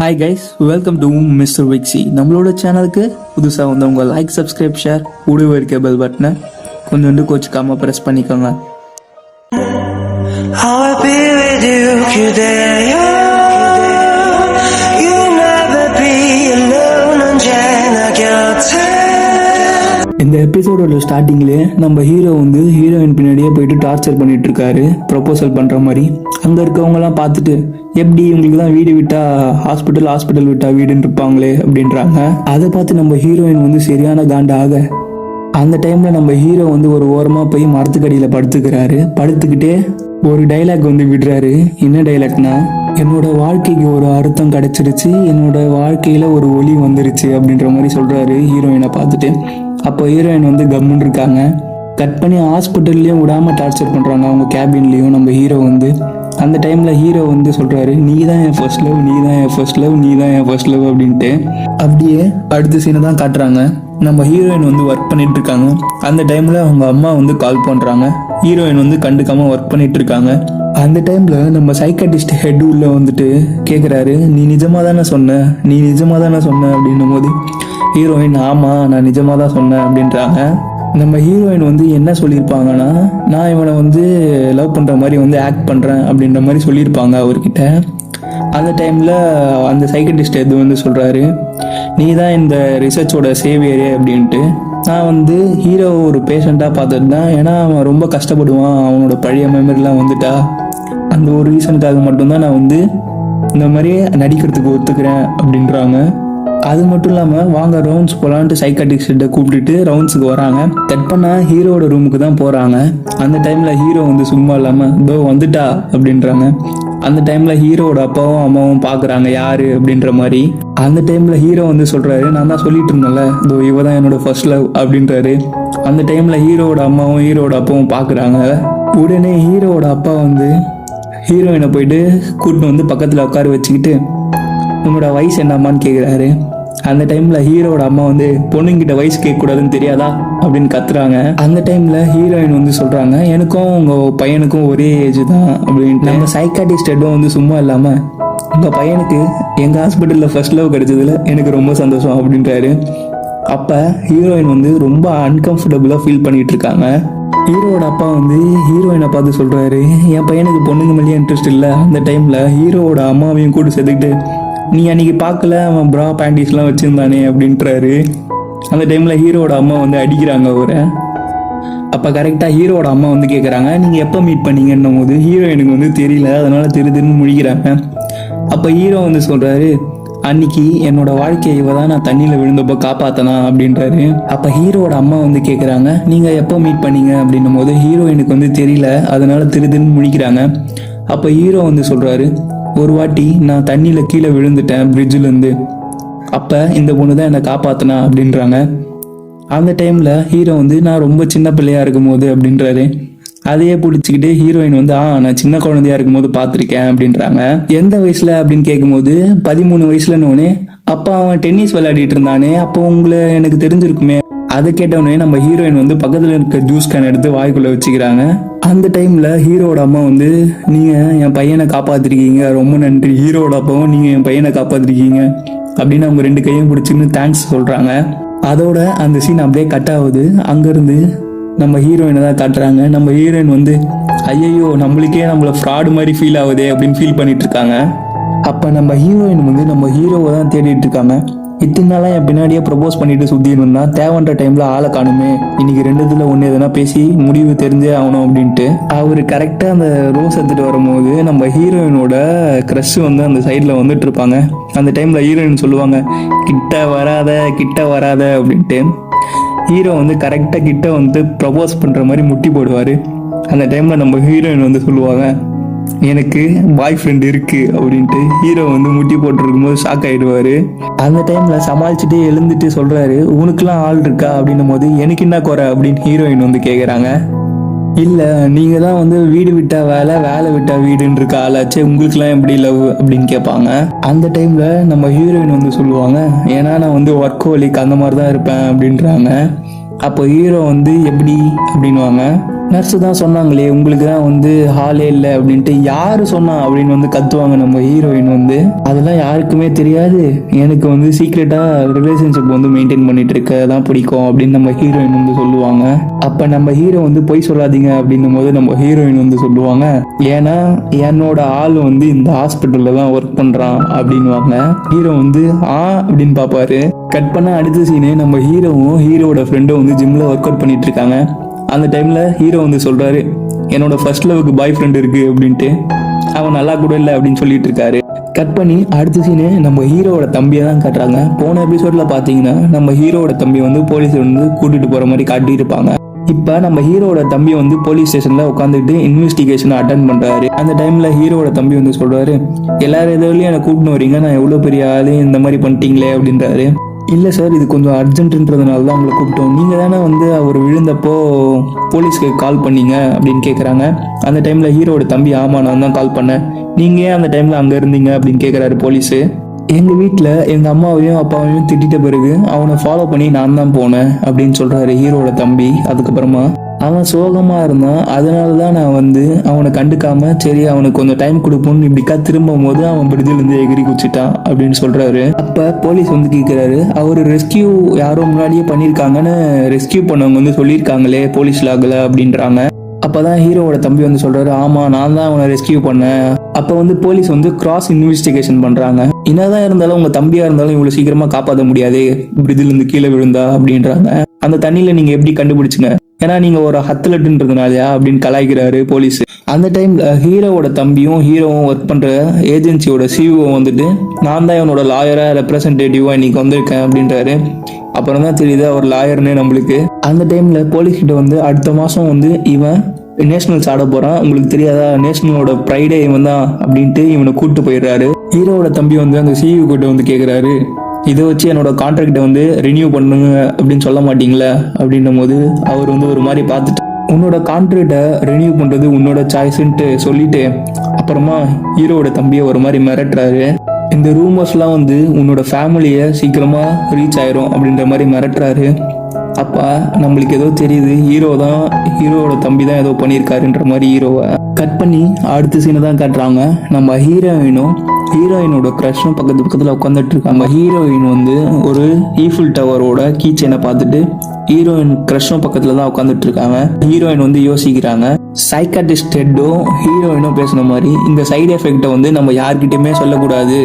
Hi guys, welcome to mister Vixy. நம்மளோட சேனலுக்கு புதுசாக வந்தவங்க லைக், சப்ஸ்கிரைப், ஷேர், கூடவே இருக்க பெல் பட்டனை கொஞ்சோண்டு கோச்சிக்காமல் ப்ரெஸ் பண்ணிக்கோங்க. இந்த எபிசோடோட ஸ்டார்டிங்லேயே நம்ம ஹீரோ வந்து ஹீரோயின் பின்னாடியே போயிட்டு டார்ச்சர் பண்ணிட்டு இருக்காரு, ப்ரொபோசல் பண்ற மாதிரி. அங்க இருக்கவங்கலாம் பார்த்துட்டு, எப்படி உங்களுக்கு தான் வீடு விட்டா ஹாஸ்பிட்டல் விட்டா வீடுன்னு இருப்பாங்களே அப்படின்றாங்க. அதை பார்த்து நம்ம ஹீரோயின் வந்து சரியான காண்ட ஆக, அந்த டைம்ல நம்ம ஹீரோ வந்து ஒரு ஓரமா போய் மரத்துக்கடியில படுத்துக்கிறாரு. படுத்துக்கிட்டே ஒரு டைலாக் வந்து விடுறாரு. என்ன டைலாக்னா, என்னோட வாழ்க்கைக்கு ஒரு அர்த்தம் கிடைச்சிருச்சு, என்னோட வாழ்க்கையில ஒரு ஒளி வந்துருச்சு அப்படின்ற மாதிரி சொல்றாரு ஹீரோயினை பார்த்துட்டு. அப்போ ஹீரோயின் வந்து கம்முன்னு இருக்காங்க. கட் பண்ணி ஹாஸ்பிட்டல்லையும் விடாம டார்ச்சர் பண்றாங்க, அவங்க கேபின்லயும். நம்ம ஹீரோ வந்து அந்த டைம்ல ஹீரோ வந்து சொல்றாரு, நீ தான் என் ஃபர்ஸ்ட் லவ், நீ தான் என் ஃபர்ஸ்ட் லவ், நீ தான் என் ஃபர்ஸ்ட் லவ் அப்படின்ட்டு. அப்படியே அடுத்த சீனை தான் காட்டுறாங்க. நம்ம ஹீரோயின் வந்து ஒர்க் பண்ணிட்டு இருக்காங்க. அந்த டைம்ல அவங்க அம்மா வந்து கால் பண்றாங்க. ஹீரோயின் வந்து கண்டுக்காம ஒர்க் பண்ணிட்டு இருக்காங்க. அந்த டைம்ல நம்ம சைக்காட்டிஸ்ட் ஹெட் உள்ள வந்துட்டு கேக்குறாரு, நீ நிஜமா தானே சொன்ன அப்படின்னும் போது ஹீரோயின், ஆமா நான் நிஜமா தான் சொன்னேன் அப்படின்றாங்க. நம்ம ஹீரோயின் வந்து என்ன சொல்லியிருப்பாங்கன்னா, நான் இவனை வந்து லவ் பண்ற மாதிரி வந்து ஆக்ட் பண்றேன் அப்படின்ற மாதிரி சொல்லியிருப்பாங்க அவர்கிட்ட. அந்த டைம்ல அந்த சைக்கட்டிஸ்ட் எது வந்து சொல்றாரு, நீ தான் இந்த ரிசர்ச்சோட சேவியரே அப்படின்ட்டு. நான் வந்து ஹீரோ ஒரு பேஷண்டா பார்த்துட்டு தான், ஏன்னா அவன் ரொம்ப கஷ்டப்படுவான், அவனோட பழைய மெமரிலாம் வந்துட்டா. அந்த ஒரு ரீசனுக்காக மட்டும்தான் நான் வந்து இந்த மாதிரி நடிக்கிறதுக்கு ஒத்துக்கிறேன் அப்படின்றாங்க. அது மட்டும் இல்லாமல் வாங்க ரவுண்ட்ஸ் போகலான்ட்டு சைக்காட்டிஸ்ட்டை கூப்பிட்டுட்டு ரவுண்ட்ஸுக்கு வராங்க. கட் பண்ணால் ஹீரோட ரூமுக்கு தான் போகிறாங்க. அந்த டைமில் ஹீரோ வந்து சும்மா இல்லாமல் இதோ வந்துட்டா அப்படின்றாங்க. அந்த டைமில் ஹீரோட அப்பாவும் அம்மாவும் பார்க்குறாங்க யார் அப்படின்ற மாதிரி. அந்த டைமில் ஹீரோ வந்து சொல்கிறாரு, நான் தான் சொல்லிட்டு இருந்தேன்ல, இதோ இவ தான் என்னோட ஃபர்ஸ்ட் லவ் அப்படின்றாரு. அந்த டைமில் ஹீரோட அம்மாவும் ஹீரோட அப்பாவும் பார்க்குறாங்க. உடனே ஹீரோட அப்பா வந்து ஹீரோயினை போயிட்டு கூட்டின்னு வந்து பக்கத்தில் உட்கார வச்சுக்கிட்டு, உன்னோட வயசு என்னம்மான்னு கேட்குறாரு. அந்த டைம்ல ஹீரோட அம்மா வந்து, பொண்ணுங்கிட்ட வயசு கேட்கக்கூடாதுன்னு தெரியாதா அப்படின்னு கத்துறாங்க. அந்த டைம்ல ஹீரோயின் வந்து சொல்றாங்க, எனக்கும் உங்க பையனுக்கும் ஒரே ஏஜ் தான் அப்படின்ட்டு. நம்ம சைக்காட்டிஸ்ட் வந்து சும்மா இல்லாம, உங்க பையனுக்கு எங்க ஹாஸ்பிட்டல்ல ஃபர்ஸ்ட் லவ் கிடைச்சதுல எனக்கு ரொம்ப சந்தோஷம் அப்படின்றாரு. அப்ப ஹீரோயின் வந்து ரொம்ப அன்கம்ஃபர்டபுளா ஃபீல் பண்ணிட்டு இருக்காங்க. ஹீரோட அப்பா வந்து ஹீரோயினை பார்த்து சொல்றாரு, என் பையனுக்கு பொண்ணுங்க மேலேயே இன்ட்ரெஸ்ட் இல்லை. அந்த டைம்ல ஹீரோவோட அம்மாவையும் கூட சேர்த்துக்கிட்டு, நீ அன்னைக்கு பார்க்கல அவன் ப்ரா பேண்டிஸ்லாம் வச்சிருந்தானே அப்படின்றாரு. அந்த டைம்ல ஹீரோட அம்மா வந்து அடிக்கிறாங்க அவரை. அப்போ கரெக்டாக ஹீரோட அம்மா வந்து கேட்குறாங்க, நீங்கள் எப்போ மீட் பண்ணீங்கன்னும் போது ஹீரோயினுக்கு வந்து தெரியல, அதனால திருன்னு முழிக்கிறாங்க. அப்போ ஹீரோ வந்து சொல்றாரு, அன்னைக்கு என்னோட வாழ்க்கையை இவ தான் நான் தண்ணியில் விழுந்தப்போ காப்பாத்தனா அப்படின்றாரு. அப்போ ஹீரோட அம்மா வந்து கேட்குறாங்க, நீங்கள் எப்போ மீட் பண்ணீங்க அப்படின்னும் போது ஹீரோயினுக்கு வந்து தெரியல, அதனால திருன்னு முழிக்கிறாங்க. அப்போ ஹீரோ வந்து சொல்றாரு, ஒரு வாட்டி நான் தண்ணியில் கீழே விழுந்துட்டேன் பிரிட்ஜிலேருந்து, அப்போ இந்த பொண்ணு தான் என்னை காப்பாத்தினா அப்படின்றாங்க. அந்த டைமில் ஹீரோ வந்து நான் ரொம்ப சின்ன பிள்ளையா இருக்கும் போது அப்படின்றாரு. அதையே பிடிச்சிக்கிட்டு ஹீரோயின் வந்து, நான் சின்ன குழந்தையா இருக்கும் போது பார்த்துருக்கேன் அப்படின்றாங்க. எந்த வயசுல அப்படின்னு கேட்கும்போது 13 வயசுலன்னு. அப்போ அவன் டென்னிஸ் விளையாடிட்டு இருந்தானே, அப்போ உங்களை எனக்கு தெரிஞ்சிருக்குமே. அதை கேட்டவுடனே நம்ம ஹீரோயின் வந்து பக்கத்தில் இருக்க ஜூஸ் கேன் எடுத்து வாய்க்குள்ள வச்சுக்கிறாங்க. அந்த டைம்ல ஹீரோட அம்மா வந்து, நீங்க என் பையனை காப்பாத்திருக்கீங்க, ரொம்ப நன்றி. ஹீரோட அப்பாவும் நீங்க என் பையனை காப்பாத்திருக்கீங்க அப்படின்னு அவங்க 2 கையும் பிடிச்சின்னு தேங்க்ஸ் சொல்றாங்க. அதோட அந்த சீன் அப்படியே கட் ஆகுது. அங்கிருந்து நம்ம ஹீரோயினை தான் காட்டுறாங்க. நம்ம ஹீரோயின் வந்து, ஐயோ நம்மளுக்கே நம்மள ஃப்ராடு மாதிரி ஃபீல் ஆகுதே அப்படின்னு ஃபீல் பண்ணிட்டு இருக்காங்க. அப்ப நம்ம ஹீரோயின் வந்து நம்ம ஹீரோவை தான் தேடிட்டு இருக்காங்க. இத்தனை நாளா என் பின்னாடியே ப்ரப்போஸ் பண்ணிட்டு சுத்திட்டு இருந்தா, தேவைன்ற டைம்ல ஆளை காணுமே, இன்னைக்கு 2த்துல 1 எதனா பேசி முடிவு தெரிஞ்சே ஆகணும் அப்படின்ட்டு அவரு கரெக்டா அந்த ரோஸ் எடுத்துட்டு வரும்போது நம்ம ஹீரோயினோட க்ரஷ் வந்து அந்த சைட்ல வந்துட்டு இருப்பாங்க. அந்த டைம்ல ஹீரோயின் சொல்லுவாங்க, கிட்ட வராத அப்படின்ட்டு. ஹீரோ வந்து கரெக்டா கிட்ட வந்து ப்ரப்போஸ் பண்ற மாதிரி முட்டி போடுவாரு. அந்த டைம்ல நம்ம ஹீரோயின் வந்து சொல்லுவாங்க, எனக்கு பாய் ஃப்ரெண்ட் இருக்கு அப்படின்ட்டு. ஹீரோ வந்து முட்டி போட்டு இருக்கும்போது ஷாக் ஆயிடுவாரு. அந்த டைம்ல சமாளிச்சுட்டு எழுந்துட்டு சொல்றாரு, உனக்குலாம் ஆள் இருக்கா அப்படின்னும் போது, எனக்கு என்ன குறை அப்படின்னு ஹீரோயின் வந்து கேக்குறாங்க. இல்ல நீங்க தான் வந்து வீடு விட்டா வேலை, வேலை விட்டா வீடுன்னு இருக்க ஆளாச்சு, உங்களுக்குலாம் எப்படி லவ் அப்படின்னு கேட்பாங்க. அந்த டைம்ல நம்ம ஹீரோயின் வந்து சொல்லுவாங்க, ஏன்னா நான் வந்து ஒர்க்கோலிக் அந்த மாதிரி தான் இருப்பேன் அப்படின்றாங்க. அப்போ ஹீரோ வந்து எப்படி அப்படின்வாங்க, நர்ஸு தான் சொன்னாங்களே உங்களுக்கு தான் வந்து ஹாலே இல்லை அப்படின்ட்டு. யாரு சொன்னா அப்படின்னு வந்து கத்துவாங்க நம்ம ஹீரோயின் வந்து. அதெல்லாம் யாருக்குமே தெரியாது, எனக்கு வந்து சீக்ரெட்டா ரிலேஷன்ஷிப் வந்து மெயின்டைன் பண்ணிட்டு இருக்கதான் பிடிக்கும் அப்படின்னு நம்ம ஹீரோயின் வந்து சொல்லுவாங்க. அப்ப நம்ம ஹீரோ வந்து பொய் சொல்லாதீங்க அப்படின்னும் போது நம்ம ஹீரோயின் வந்து சொல்லுவாங்க, ஏன்னா என்னோட ஆள் வந்து இந்த ஹாஸ்பிட்டல்ல தான் ஒர்க் பண்றான் அப்படின்வாங்க. ஹீரோ வந்து அப்படின்னு பாப்பாரு. கட் பண்ண அடுத்த சீனே நம்ம ஹீரோவும் ஹீரோட ஃப்ரெண்டும் வந்து ஜிம்ல ஒர்க் அவுட் பண்ணிட்டு இருக்காங்க. அந்த டைம்ல ஹீரோ வந்து சொல்றாரு, என்னோட ஃபர்ஸ்ட் லவ்க்கு பாய் ஃப்ரெண்ட் இருக்கு அப்படின்ட்டு. அவன் நல்லா கூட இல்லை அப்படின்னு சொல்லிட்டு இருக்காரு. கட் பண்ணி அடுத்த சீனு நம்ம ஹீரோவோட தம்பியை தான் காட்டுறாங்க. போன எபிசோட்ல பாத்தீங்கன்னா நம்ம ஹீரோவோட தம்பி வந்து போலீஸ் வந்து கூட்டிட்டு போற மாதிரி காட்டியிருப்பாங்க. இப்ப நம்ம ஹீரோவோட தம்பி வந்து போலீஸ் ஸ்டேஷன்ல உட்காந்துட்டு இன்வெஸ்டிகேஷன் அட்டென்ட் பண்றாரு. அந்த டைம்ல ஹீரோவோட தம்பி வந்து சொல்றாரு, எல்லாரும் எதுலையும் எனக்கு கூட்டின்னு வரீங்க, நான் எவ்வளவு பெரிய ஆளு, இந்த மாதிரி பண்ணிட்டீங்களே அப்படின்றாரு. இல்லை சார், இது கொஞ்சம் அர்ஜென்ட்ன்றதுனால தான் உங்களை கூப்பிட்டோம், நீங்கள் தானே வந்து அவர் விழுந்தப்போ போலீஸ்க்கு கால் பண்ணீங்க அப்படின்னு கேட்குறாங்க. அந்த டைமில் ஹீரோட தம்பி, ஆமாம் நான் தான் கால் பண்ணேன், நீங்கள் ஏன் அந்த டைமில் அங்கே இருந்தீங்க அப்படின்னு கேட்குறாரு போலீஸு. எங்கள் வீட்டில் எங்கள் அம்மாவையும் அப்பாவையும் திட்டிட்ட பிறகு அவனை ஃபாலோ பண்ணி நான் தான் போனேன் அப்படின்னு சொல்கிறாரு ஹீரோட தம்பி. அதுக்கப்புறமா அவன் சோகமாக இருந்தான், அதனால தான் நான் வந்து அவனை கண்டுக்காம சரி அவனுக்கு கொஞ்சம் டைம் கொடுப்போம்னு இப்படிக்கா திரும்பும் போது அவன் பிரிட்ஜிலேருந்து எகிரி குச்சிட்டான் அப்படின்னு சொல்கிறாரு. அப்போ போலீஸ் வந்து கேட்குறாரு, அவர் ரெஸ்கியூ யாரோ முன்னாடியே பண்ணியிருக்காங்கன்னு ரெஸ்கியூ பண்ணவங்க வந்து சொல்லியிருக்காங்களே போலீஸ் லாகில் அப்படின்றாங்க. அப்பதான் ஹீரோவோட தம்பி வந்து சொல்றாரு, ஆமா நான் தான் அவனை ரெஸ்கியூ பண்ணேன். அப்ப வந்து போலீஸ் வந்து கிராஸ் இன்வெஸ்டிகேஷன் பண்றாங்க. என்னதான் இருந்தாலும் உங்க தம்பியா இருந்தாலும் இவ்வளவு சீக்கிரமா காப்பாற்ற முடியாது, பிரிட்ஜில இருந்து கீழே விழுந்தா அப்படின்றாங்க. அந்த தண்ணியில நீங்க எப்படி கண்டுபிடிச்சுங்க, ஏன்னா நீங்க ஒரு அத்லட்ன்றதுனாலயா அப்படின்னு கலாய்க்கிறாரு போலீஸ். அந்த டைம்ல ஹீரோவோட தம்பியும் ஹீரோவும் ஒர்க் பண்ற ஏஜென்சியோட சிஇஓ வந்துட்டு, நான் தான் இவனோட லாயரா ரெப்ரசன்டேட்டிவா இன்னைக்கு வந்திருக்கேன் அப்படின்றாரு. அப்புறம் தான் தெரியுது அவர் லாயர்னு நம்மளுக்கு. அந்த டைம்ல போலீஸ் கிட்ட வந்து அடுத்த மாசம் வந்து இவன் நேஷனல்ஸ் ஆட போறான், உங்களுக்கு தெரியாதா, நேஷனலோட ப்ரைடே இவன் தான் அப்படின்ட்டு இவனை கூப்பிட்டு போயிடுறாரு. ஹீரோவோட தம்பி வந்து அந்த சிஇஓ கிட்ட வந்து கேட்குறாரு, இதை வச்சு என்னோட கான்ட்ராக்டை வந்து ரினியூ பண்ணுங்க அப்படின்னு சொல்ல மாட்டீங்களா அப்படின்னும் போது அவர் வந்து ஒரு மாதிரி பார்த்துட்டு, உன்னோட கான்ட்ராக்டை ரினியூ பண்றது உன்னோட சாய்ஸ்ன்ட்டு சொல்லிட்டு அப்புறமா ஹீரோவோட தம்பியை ஒரு மாதிரி மிரட்டுறாரு. இந்த ரூமர்ஸ்லாம் வந்து உன்னோட ஃபேமிலியை சீக்கிரமா ரீச் ஆயிரும் அப்படின்ற மாதிரி மிரட்டுறாரு. அப்பா நம்மளுக்கு ஏதோ தெரியுது, ஹீரோவோட தம்பி தான் ஏதோ பண்ணியிருக்காருன்ற மாதிரி ஹீரோவை கட் பண்ணி அடுத்த சீனை தான் காட்டுறாங்க. நம்ம ஹீரோயினோட க்ரஷும் பக்கத்துல உட்காந்துட்டு இருக்காங்க. ஹீரோயின் வந்து ஒரு ஈஃபில் டவரோட கீ செயினை பார்த்துட்டு ஹீரோயின் க்ரஷும் பக்கத்துல தான் உட்காந்துட்டு இருக்காங்க. ஹீரோயின் வந்து யோசிக்கிறாங்க, சைக்காட்டிஸ்ட் ஹெட்டும் ஹீரோயினும் பேசின மாதிரி இந்த சைடு எஃபெக்டை வந்து நம்ம யார்கிட்டயுமே சொல்லக்கூடாது.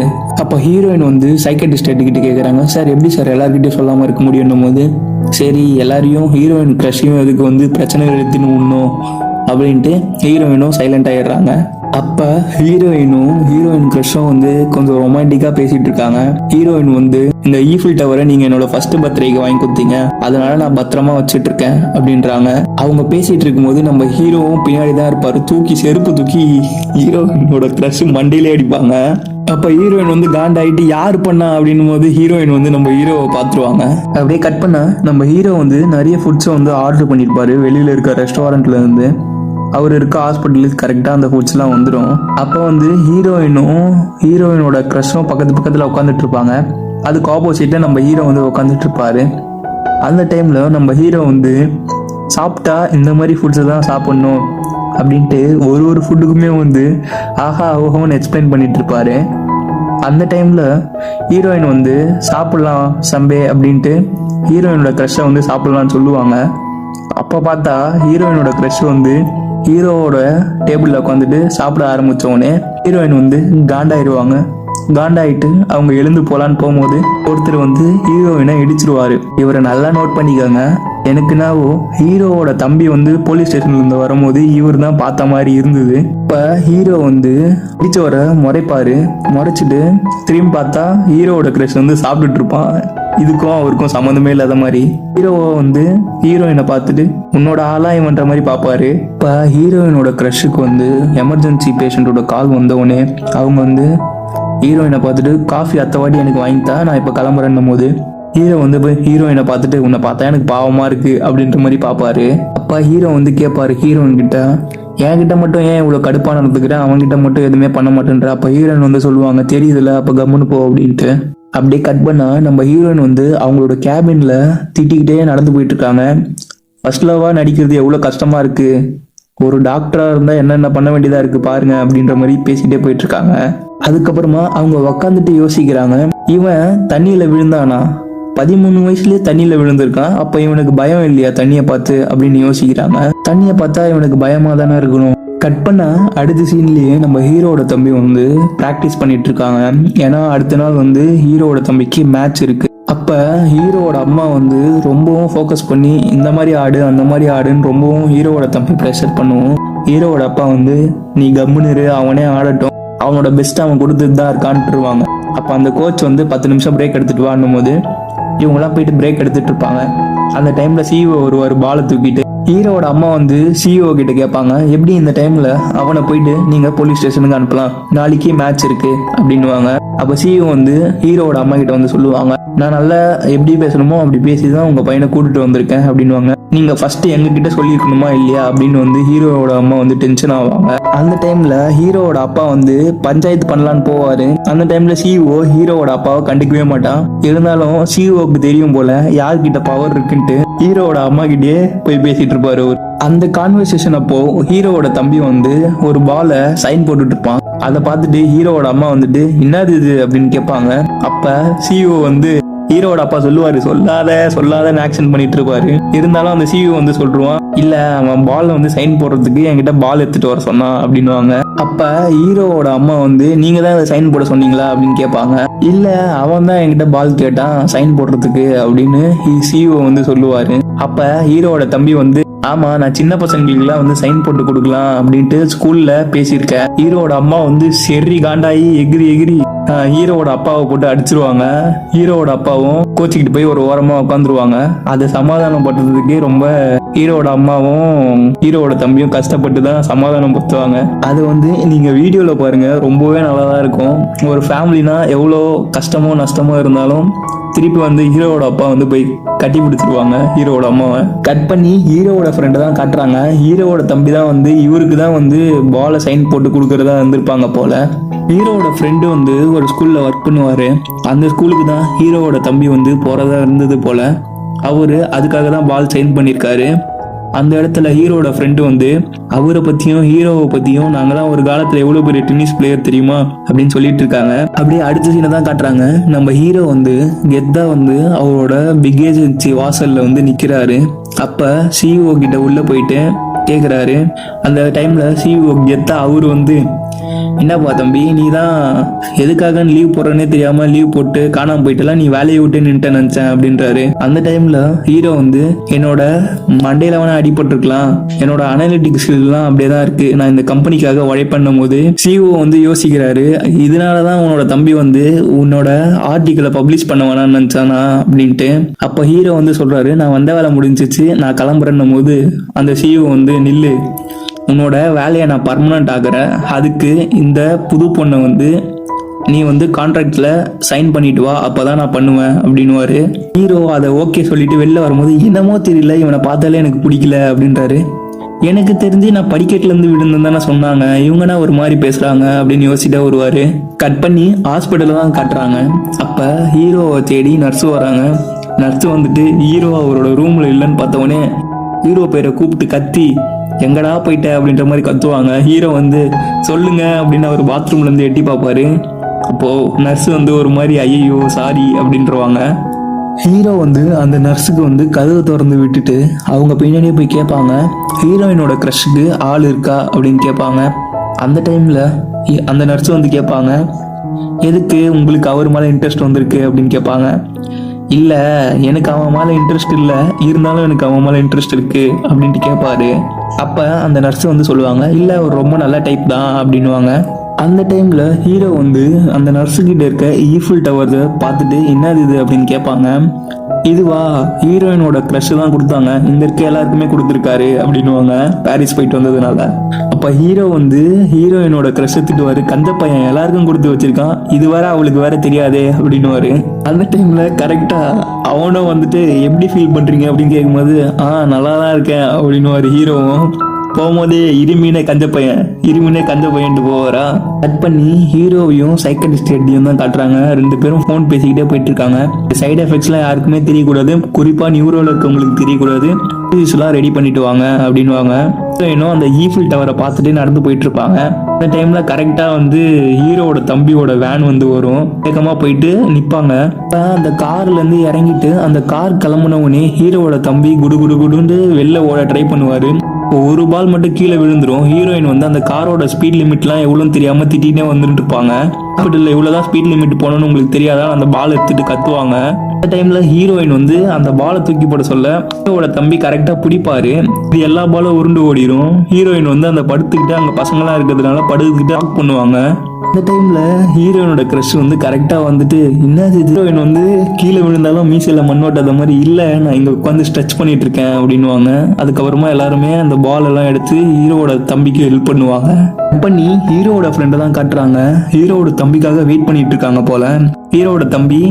அப்போ ஹீரோயின் வந்து சைக்காட்டிஸ்ட் ஹெட் கிட்ட கேட்குறாங்க, சார் எப்படி சார் எல்லார்கிட்டயும் சொல்லாம இருக்க முடியும் போது, சரி எல்லாரையும் ஹீரோயின் க்ரஷையும் இதுக்கு வந்து பிரச்சனைகள் எடுத்துன்னு விடணும் அப்படின்ட்டு ஹீரோயினும் சைலண்ட் ஆயிடுறாங்க. அப்ப ஹீரோயின் க்ரஷும் வந்து கொஞ்சம் ரொமான்டிக்கா பேசிட்டு இருக்காங்க. ஹீரோயின் வந்து, இந்த ஈஃபில் டவரை நீங்க என்னோட ஃபர்ஸ்ட் பர்த்டேக்கு வாங்கி கொடுத்தீங்க, அதனால நான் பத்திரமா வச்சுட்டு இருக்கேன் அப்படின்றாங்க. அவங்க பேசிட்டு இருக்கும்போது நம்ம ஹீரோவும் பின்னாடி தான் இருப்பாரு, செருப்பு தூக்கி ஹீரோயினோட க்ரஷ் மண்டையிலே அடிப்பாங்க. அப்ப ஹீரோயின் வந்து காண்டாயிட்டு யார் பண்ணா அப்படின்னும் போது ஹீரோயின் வந்து நம்ம ஹீரோவை பாத்துருவாங்க. அப்படியே கட் பண்ண நம்ம ஹீரோ வந்து நிறைய ஃபுட்ஸை வந்து ஆர்டர் பண்ணிருப்பாரு வெளியில இருக்க ரெஸ்டாரண்ட்ல இருந்து. அவர் இருக்க ஹாஸ்பிட்டலுக்கு கரெக்டாக அந்த ஃபுட்ஸ்லாம் வந்துடும். அப்போ வந்து ஹீரோயினோட க்ரஷும் பக்கத்தில் உட்காந்துட்டு இருப்பாங்க. அதுக்கு ஆப்போசிட்டாக நம்ம ஹீரோ வந்து உட்காந்துட்டு இருப்பாரு. அந்த டைமில் நம்ம ஹீரோ வந்து சாப்பிட்டா இந்த மாதிரி ஃபுட்ஸை தான் சாப்பிட்ணும் அப்படின்ட்டு ஒரு ஃபுட்டுக்குமே வந்து ஆஹா ஓஹோன்னு எக்ஸ்பிளைன் பண்ணிட்டு இருப்பாரு. அந்த டைமில் ஹீரோயின் வந்து சாப்பிட்லாம் சம்பே அப்படின்ட்டு ஹீரோயினோட க்ரஷை வந்து சாப்பிட்லான்னு சொல்லுவாங்க. அப்போ பார்த்தா ஹீரோயினோட க்ரஷ் வந்து ஹீரோவோட டேபிளில் உட்காந்துட்டு சாப்பிட ஆரம்பித்தோடனே ஹீரோயின் வந்து காண்டாயிட்டு அவங்க எழுந்து போகலான்னு போகும்போது ஒருத்தர் வந்து ஹீரோயினை இடிச்சிருவாரு. இவரை நல்லா நோட் பண்ணிக்கோங்க, எனக்குனாவோ ஹீரோவோட தம்பி வந்து போலீஸ் ஸ்டேஷன்ல இருந்து வரும்போது இவர் தான் பார்த்த மாதிரி இருந்தது. இப்ப ஹீரோ வந்து இடிச்சவரை முறைச்சிட்டு திரும்பி பார்த்தா ஹீரோவோட க்ரஷ் வந்து சாப்பிட்டுட்டு இருப்பான். இதுக்கும் அவருக்கும் சம்மந்தமே இல்லாத மாதிரி ஹீரோவை வந்து ஹீரோயினை பார்த்துட்டு உன்னோட ஆளா இவன்ற மாதிரி பார்ப்பாரு. இப்ப ஹீரோயினோட க்ரஷுக்கு வந்து எமர்ஜென்சி பேஷண்டோட கால் வந்தவுடனே அவங்க வந்து ஹீரோயினை பார்த்துட்டு காஃபி அத்தவாடி எனக்கு வாங்கித்தா, நான் இப்போ கிளம்புறேன்னும் போது ஹீரோ வந்து போய் ஹீரோயினை பார்த்துட்டு உன்னை பார்த்தா எனக்கு பாவமா இருக்கு அப்படின்ற மாதிரி பார்ப்பாரு. அப்பா ஹீரோ வந்து கேட்பாரு ஹீரோயின் கிட்ட, என்கிட்ட மட்டும் ஏன் இவ்வளோ கடுப்பான நடந்துக்கிறேன், அவன்கிட்ட மட்டும் எதுவுமே பண்ண மாட்டேன்ற. அப்போ ஹீரோயின் வந்து சொல்லுவாங்க, தெரியுதுல அப்போ கம்முன்னு போ அப்படின்ட்டு. அப்படியே கட் பண்ணா நம்ம ஹீரோயின் வந்து அவங்களோட கேபின்ல திட்டிக்கிட்டே நடந்து போயிட்டு இருக்காங்க. ஃபர்ஸ்ட் லவ்வா நடிக்கிறது எவ்வளோ கஷ்டமா இருக்கு, ஒரு டாக்டரா இருந்தா என்னென்ன பண்ண வேண்டியதா இருக்கு பாருங்க அப்படின்ற மாதிரி பேசிட்டே போயிட்டு இருக்காங்க. அதுக்கப்புறமா அவங்க உக்காந்துட்டு யோசிக்கிறாங்க, இவன் தண்ணியில விழுந்தானா, 13 வயசுலயே தண்ணியில விழுந்திருக்கான், அப்ப இவனுக்கு பயம் இல்லையா தண்ணியை பார்த்து அப்படின்னு யோசிக்கிறாங்க. தண்ணியை பார்த்தா இவனுக்கு பயமா தானே இருக்கணும். கட் பண்ண அடுத்த சீன்லயே நம்ம ஹீரோட தம்பி வந்து பிராக்டிஸ் பண்ணிட்டு இருக்காங்க. ஏன்னா அடுத்த நாள் வந்து ஹீரோட தம்பிக்கு மேட்ச் இருக்கு. அப்ப ஹீரோவோட அம்மா வந்து ரொம்பவும் ஃபோக்கஸ் பண்ணி இந்த மாதிரி ஆடு அந்த மாதிரி ஆடுன்னு ரொம்பவும் ஹீரோவோட தம்பி ப்ரெஷர் பண்ணுவோம். ஹீரோவோட அப்பா வந்து நீ கம்முன்னு இரு, அவனே ஆடட்டும், அவனோட பெஸ்ட் அவன் கொடுத்துட்டு தான் இருக்கான்ட்டுருவாங்க. அப்ப அந்த கோச் வந்து 10 நிமிஷம் பிரேக் எடுத்துட்டு வான்னும் போது இவங்கெல்லாம் போயிட்டு பிரேக் எடுத்துட்டு இருப்பாங்க. அந்த டைம்ல சிஇஓ ஒரு பாலை தூக்கிட்டு ஹீரோவோட அம்மா வந்து சிஇஓ கிட்ட கேட்பாங்க, எப்படி இந்த டைம்ல அவனை போயிட்டு நீங்க போலீஸ் ஸ்டேஷனுக்கு அனுப்பலாம், நாளைக்கு மேட்ச் இருக்கு அப்படின்னுவாங்க. அப்ப சிஇஓ வந்து ஹீரோவோட அம்மா கிட்ட வந்து சொல்லுவாங்க, நான் நல்லா எப்படி பேசணுமோ அப்படி பேசிதான் உங்க பையனை கூட்டிட்டு வந்திருக்கேன் அப்படின்னுவாங்க. நீங்க ஃபர்ஸ்ட் எங்க கிட்ட சொல்லியிருக்கணுமா இல்லையா அப்படின்னு வந்து ஹீரோவோட அம்மா வந்து டென்ஷன் ஆவாங்க. அந்த டைம்ல ஹீரோவோட அப்பா வந்து பஞ்சாயத்து பண்ணலான்னு போவாரு. அந்த டைம்ல சிஇஓ ஹீரோவோட அப்பாவை கண்டுக்கவே மாட்டான். இருந்தாலும் சிஇஓக்கு தெரியும் போல யார்கிட்ட பவர் இருக்குன்ட்டு ஹீரோவோட அம்மா கிட்டயே போய் பேசிட்டு இருப்பாரு. அந்த கான்வர்சேஷன் அப்போ ஹீரோவோட தம்பி வந்து ஒரு பாலை சைன் போட்டுட்டு இருப்பான். அதை பார்த்துட்டு ஹீரோவோட அம்மா வந்துட்டு என்னது இது அப்படின்னு கேட்பாங்க. அப்ப சிஇஓ வந்து ஹீரோவோட அப்பா சொல்லுவாரு, சொல்லாதன்னு ஆக்ஷன் பண்ணிட்டு இருப்பாரு. இருந்தாலும் அந்த சிஇஓ வந்து சொல்லுவான், இல்ல அவன் பால் வந்து சைன் போடுறதுக்கு என்கிட்ட பால் எடுத்துட்டு வர சொன்னான் அப்படின்னுவாங்க. அப்ப ஹீரோவோட அம்மா வந்து நீங்க தான் சைன் போட சொன்னீங்களா அப்படின்னு கேட்பாங்க. இல்ல அவன் தான் என்கிட்ட பால் கேட்டான் சைன் போடுறதுக்கு அப்படின்னு சிஇஓ வந்து சொல்லுவாரு. அப்ப ஹீரோவோட தம்பி வந்து ஆமா நான் சின்ன பசங்களுக்குலாம் வந்து சைன் போட்டு கொடுக்கலாம் அப்படின்ட்டு ஸ்கூல்ல பேசியிருக்கேன். ஹீரோவோட அம்மா வந்து செரி காண்டாயி எகிரி ஹீரோவோட அப்பாவை போட்டு அடிச்சிருவாங்க. ஹீரோவோட அப்பாவும் கோச்சிக்கிட்டு போய் ஒரு ஓரமா உட்காந்துருவாங்க. அதை சமாதானம் படுறதுக்கு ரொம்ப ஹீரோவோட அம்மாவும் ஹீரோவோட தம்பியும் கஷ்டப்பட்டு தான் சமாதானம் படுத்துவாங்க. அது வந்து நீங்க வீடியோல பாருங்க, ரொம்பவே நல்லா தான் இருக்கும். ஒரு ஃபேமிலினா எவ்வளோ கஷ்டமோ நஷ்டமோ இருந்தாலும் திருப்பி வந்து ஹீரோவோட அப்பா வந்து போய் கட்டி பிடிச்சிருவாங்க ஹீரோவோட அம்மாவை. கட் பண்ணி ஹீரோவோட ஃப்ரெண்டை தான் காட்டுறாங்க. ஹீரோவோட தம்பி தான் வந்து இவருக்கு தான் வந்து பாலை சைன் போட்டு கொடுக்கறதா இருந்திருப்பாங்க போல. ஹீரோவோட ஃப்ரெண்டு வந்து ஒரு ஸ்கூல்ல ஒர்க் பண்ணுவாரு. அந்த ஸ்கூலுக்கு தான் ஹீரோவோட தம்பி வந்து போறதா இருந்தது போல. அவரு அதுக்காக தான் பால் சைன் பண்ணியிருக்காரு. அந்த இடத்துல ஹீரோட ஃப்ரெண்டு வந்து அவரை பத்தியும் ஹீரோவை பத்தியும் நாங்களாம் ஒரு காலத்துல எவ்வளவு பெரிய டென்னிஸ் பிளேயர் தெரியுமா அப்படின்னு சொல்லிட்டு இருக்காங்க. அப்படியே அடுத்த சீனை தான் காட்டுறாங்க. நம்ம ஹீரோ வந்து கெத்தா வந்து அவரோட பிக் ஏஜென்சி வாசல்ல வந்து நிக்கிறாரு. அப்ப சிஇஓ கிட்ட உள்ள போயிட்டு கேக்குறாரு. அந்த டைம்ல சிஇஓ கெத்தா அவரு வந்து என்னப்பா தம்பி நீ தான் எதுக்காக லீவ் போடுறேன்னே தெரியாம லீவ் போட்டு காணாம போயிட்டலாம், நீ வேலையை விட்டு நின்ட்டு நினைச்சேன் அப்படின்றாரு. அந்த டைம்ல ஹீரோ வந்து என்னோட மண்டையில வேணா அடிபட்டிருக்கலாம், என்னோட அனலிட்டிக் ஸ்கில்லாம் அப்படியேதான் இருக்கு, நான் இந்த கம்பெனிக்காக உழைப்பண்ணும் போது சிஇஓ வந்து யோசிக்கிறாரு, இதனாலதான் உன்னோட தம்பி வந்து உன்னோட ஆர்டிக்கலை பப்ளிஷ் பண்ண வேணாம்னு நினைச்சானா அப்படின்ட்டு. அப்ப ஹீரோ வந்து சொல்றாரு, நான் வந்த வேலை முடிஞ்சிச்சு நான் கிளம்புறேன்னும் போது அந்த சிஇஓ வந்து நில்லு, உன்னோட வேலையை நான் பர்மனன்ட் ஆகுறேன், அதுக்கு இந்த புது பொண்ணை வந்து நீ வந்து கான்ட்ராக்ட்ல சைன் பண்ணிட்டு வா, அப்பதான் நான் பண்ணுவேன் அப்படின்னுவாரு. ஹீரோ அதை ஓகே சொல்லிட்டு வெளில வரும்போது என்னமோ தெரியல இவனை பார்த்தாலே எனக்கு பிடிக்கல அப்படின்றாரு. எனக்கு தெரிஞ்சு நான் படிக்கட்டுல இருந்து விழுந்தேன் தானே சொன்னாங்க, இவங்கன்னா ஒரு மாதிரி பேசுறாங்க அப்படின்னு யோசிச்சுட்டே வருவாரு. கட் பண்ணி ஹாஸ்பிட்டல்ல தான் காட்டுறாங்க. அப்ப ஹீரோவை தேடி நர்ஸ் வராங்க. நர்ஸ் வந்துட்டு ஹீரோ அவரோட ரூம்ல இல்லைன்னு பார்த்தவொடனே ஹீரோ பேரை கூப்பிட்டு கத்தி எங்கடா போயிட்ட அப்படின்ற மாதிரி கத்துவாங்க. ஹீரோ வந்து சொல்லுங்க அப்படின்னு அவர் பாத்ரூம்ல இருந்து எட்டி பார்ப்பாரு. அப்போ நர்ஸ் வந்து ஒரு மாதிரி ஐயோ சாரி அப்படின்றவாங்க. ஹீரோ வந்து அந்த நர்ஸுக்கு வந்து கதவு திறந்து விட்டுட்டு அவங்க பின்னாடியே போய் கேட்பாங்க, ஹீரோயினோட க்ரஷுக்கு ஆள் இருக்கா அப்படின்னு கேட்பாங்க. அந்த டைம்ல அந்த நர்ஸ் வந்து கேட்பாங்க, எதுக்கு உங்களுக்கு அவர் மேலே இன்ட்ரெஸ்ட் வந்திருக்கு அப்படின்னு கேட்பாங்க. இல்ல எனக்கு அவன் மேல இன்ட்ரெஸ்ட் இல்ல, இருந்தாலும் எனக்கு அவன் மேல இன்ட்ரெஸ்ட் இருக்கு அப்படின்ட்டு கேட்பாரு. அப்ப அந்த நர்ஸ் வந்து சொல்லுவாங்க, இல்ல அவர் ரொம்ப நல்ல டைப் தான் அப்படின்னுவாங்க. அந்த டைம்ல ஹீரோ வந்து அந்த நர்ஸு கிட்ட இருக்க ஈஃபில் டவர் பார்த்துட்டு என்னது இது அப்படின்னு கேட்பாங்க. இதுவா ஹீரோயினோட க்ரஷ் தான் கொடுத்தாங்க, இந்த இருக்க எல்லாருக்குமே கொடுத்துருக்காரு அப்படின்னுவாங்க, பாரிஸ் போயிட்டு வந்ததுனால. அப்ப ஹீரோ வந்து ஹீரோயினோட க்ரஷ் திட்டுவாரு, கந்த பையன் எல்லாருக்கும் கொடுத்து வச்சிருக்கான், இது வேற அவளுக்கு வேற தெரியாதே அப்படின்னுவாரு. அந்த டைம்ல கரெக்டா அவனும் வந்துட்டு எப்படி ஃபீல் பண்றீங்க அப்படின்னு கேட்கும்போது நல்லா தான் இருக்கேன் அப்படின்னுவாரு. ஹீரோவும் போகும்போதே இருமீனே கஞ்ச பையன்ட்டு போவாரா. கட் பண்ணி ஹீரோவையும் சைக்கடிஸ்ட் ஹெட்டையும் தான் காட்டுறாங்க. 2 பேரும் ஃபோன் பேசிக்கிட்டே போயிட்டு இருக்காங்க. சைடு எஃபெக்ட்ஸ்லாம் யாருக்குமே தெரியக்கூடாது, குறிப்பா நியூரோல இருக்கவங்களுக்கு தெரியக்கூடாது. எல்லாம் ரெடி பண்ணிட்டு வாங்க அப்படின்வாங்க. இன்னும் அந்த ஈஃபில் டவரை பார்த்துட்டு நடந்து போயிட்டு இருப்பாங்க. அந்த டைம்ல கரெக்டா வந்து ஹீரோவோட தம்பியோட வேன் வந்து வரும். வேகமா போயிட்டு நிப்பாங்க. அந்த கார்ல இருந்து இறங்கிட்டு அந்த கார் கிளம்புனவுடனே ஹீரோவோட தம்பி குடு குடு குடுன்னு வெளில ஓட ட்ரை பண்ணுவாரு. ஒரு பால் மட்டும் கீழே விழுந்துரும். ஹீரோயின் வந்து அந்த காரோட ஸ்பீட் லிமிட்லாம் எவ்வளோன்னு தெரியாம திட்டினே வந்துட்டு இருப்பாங்க. ஹாஸ்பிட்டலில் இவ்வளோதான் ஸ்பீட் லிமிட் போகணும்னு உங்களுக்கு தெரியாதான் அந்த பால் எடுத்துட்டு கத்துவாங்க. அந்த டைம்ல ஹீரோயின் வந்து அந்த பாலை தூக்கி போட சொல்ல ஹீரோவோட தம்பி கரெக்டா பிடிப்பாரு. இது எல்லா பாலும் உருண்டு ஓடிடும். ஹீரோயின் வந்து அந்த படுத்துக்கிட்டு அங்க பசங்களாம் இருக்கிறதுனால படுத்துக்கிட்டு லாக் பண்ணுவாங்க. அந்த டைம்ல ஹீரோயினோட கிரஷ் வந்து கரெக்டா வந்துட்டு என்னது ஹீரோயின் வந்து கீழே விழுந்தாலும் மீசையில மண்ணோட்டாத மாதிரி இல்ல நான் இங்க உட்காந்து ஸ்ட்ரெச் பண்ணிட்டு இருக்கேன் அப்படின்னுவாங்க. அதுக்கப்புறமா எல்லாருமே அந்த பால் எல்லாம் எடுத்து ஹீரோவோட தம்பிக்கு ஹெல்ப் பண்ணுவாங்க. பண்ணி ஹீரோவோட ஃப்ரெண்டை தான் காட்டுறாங்க. ஹீரோவோட தம்பிக்காக வெயிட் பண்ணிட்டு இருக்காங்க போல. ஹீரோவோட தம்பி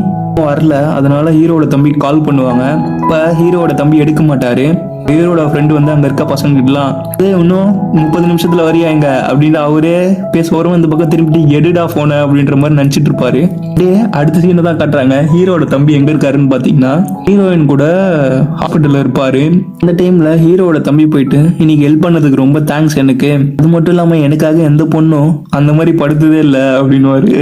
வரல, அதனால ஹீரோவோட தம்பி கால் பண்ணுவாங்க. இப்ப ஹீரோவோட தம்பி எடுக்க மாட்டாரு. ஹீரோட ஃப்ரெண்டு வந்து அங்க இருக்க பசங்க கிட்டலாம் இன்னும் 30 நிமிஷத்துல வரியா எங்க அப்படின்னு அவரே பேச வரும். இந்த பக்கம் திரும்பி எடுடா போன அப்படின்ற மாதிரி நினைச்சிட்டு இருப்பாரு. அடுத்த சீனை தான் காட்டுறாங்க. ஹீரோட தம்பி எங்க இருக்காருன்னு பாத்தீங்கன்னா ஹீரோயின் கூட ஹாஸ்பிட்டல்ல இருப்பாரு. அந்த டைம்ல ஹீரோட தம்பி போயிட்டு இன்னைக்கு ஹெல்ப் பண்ணதுக்கு ரொம்ப தேங்க்ஸ் எனக்கு, அது மட்டும் இல்லாம எனக்காக எந்த பொண்ணும் அந்த மாதிரி படுத்ததே இல்லை அப்படின்னுவாரு.